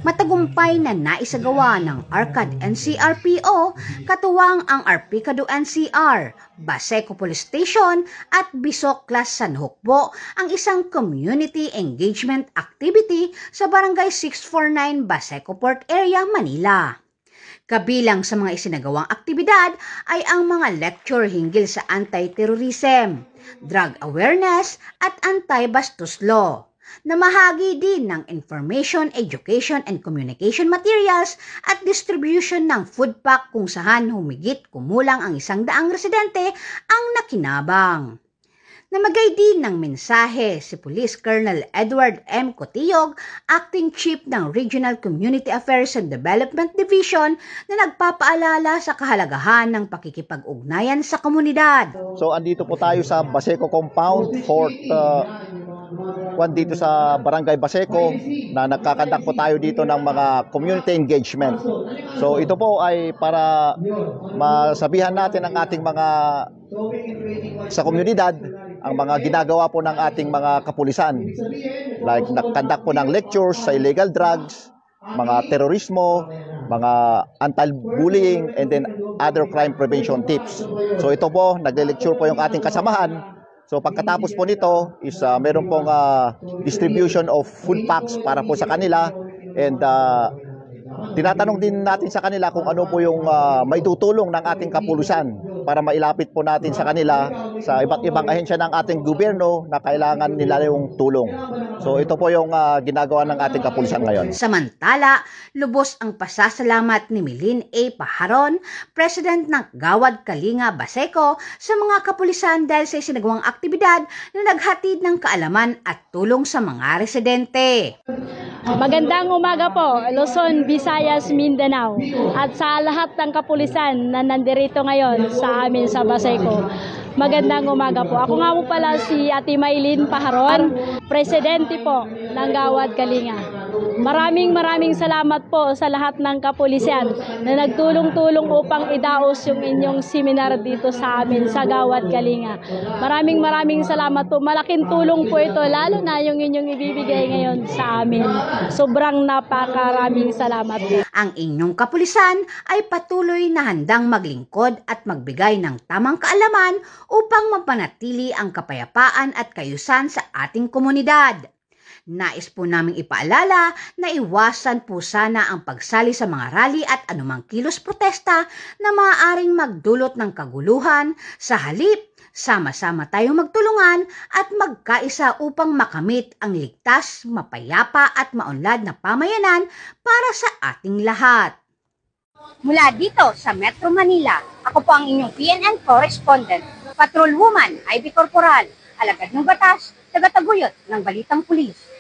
Matagumpay na naisagawa ng ARCAD NCRPO, katuwang ang Arpicado NCR, Baseco Police Station at Bisok Class San Hukbo ang isang community engagement activity sa Barangay 649 Baseco Port Area, Manila. Kabilang sa mga isinagawang aktibidad ay ang mga lecture hinggil sa anti-terrorism, drug awareness at anti-bastos law. Namahagi din ng information, education, and communication materials at distribution ng food pack kung saan humigit kumulang ang 100 residente ang nakinabang. Namagay din ng mensahe si Police Colonel Edward M. Cotillog, Acting Chief ng Regional Community Affairs and Development Division, na nagpapaalala sa kahalagahan ng pakikipag-ugnayan sa komunidad. So andito po tayo sa Baseco Compound, dito sa Barangay Baseco, na nagkakandak po tayo dito ng mga community engagement. So ito po ay para masabihan natin ang ating mga sa komunidad ang mga ginagawa po ng ating mga kapulisan. Like nagkandak po ng lectures sa illegal drugs, mga terorismo, mga anti-bullying, and then other crime prevention tips. So ito po, nagle-lecture po yung ating kasamahan. So pagkatapos po nito is meron pong distribution of food packs para po sa kanila, and tinatanong din natin sa kanila kung ano po yung maitutulong ng ating kapulisan para mailapit po natin sa kanila sa iba't ibang ahensya ng ating gobyerno na kailangan nila yung tulong. So ito po yung ginagawa ng ating kapulisan ngayon. Samantala, lubos ang pasasalamat ni Milene A. Paharon, President ng Gawad Kalinga Baseco, sa mga kapulisan dahil sa isinagawang aktibidad na naghatid ng kaalaman at tulong sa mga residente. Magandang umaga po, Luzon, Visayas, Mindanao, at sa lahat ng kapulisan na nandirito ngayon sa amin sa Baseco. Magandang umaga po. Ako nga po pala si Ate Milene Paharon, Presidente po ng Gawad Kalinga. Maraming salamat po sa lahat ng kapulisan na nagtulong-tulong upang idaos yung inyong seminar dito sa amin sa Gawad Kalinga. Maraming salamat po. Malaking tulong po ito, lalo na yung inyong ibibigay ngayon sa amin. Sobrang napakaraming salamat po. Ang inyong kapulisan ay patuloy na handang maglingkod at magbigay ng tamang kaalaman upang mapanatili ang kapayapaan at kayusan sa ating komunidad. Nais po naming ipaalala na iwasan po sana ang pagsali sa mga rally at anumang kilos protesta na maaaring magdulot ng kaguluhan. Sa halip, sama-sama tayong magtulungan at magkaisa upang makamit ang ligtas, mapayapa at maunlad na pamayanan para sa ating lahat. Mula dito sa Metro Manila, ako po ang inyong PNN correspondent, Patrol Woman Ivy Corporal, alagad ng batas, tagataguyod ng Balitang Pulis.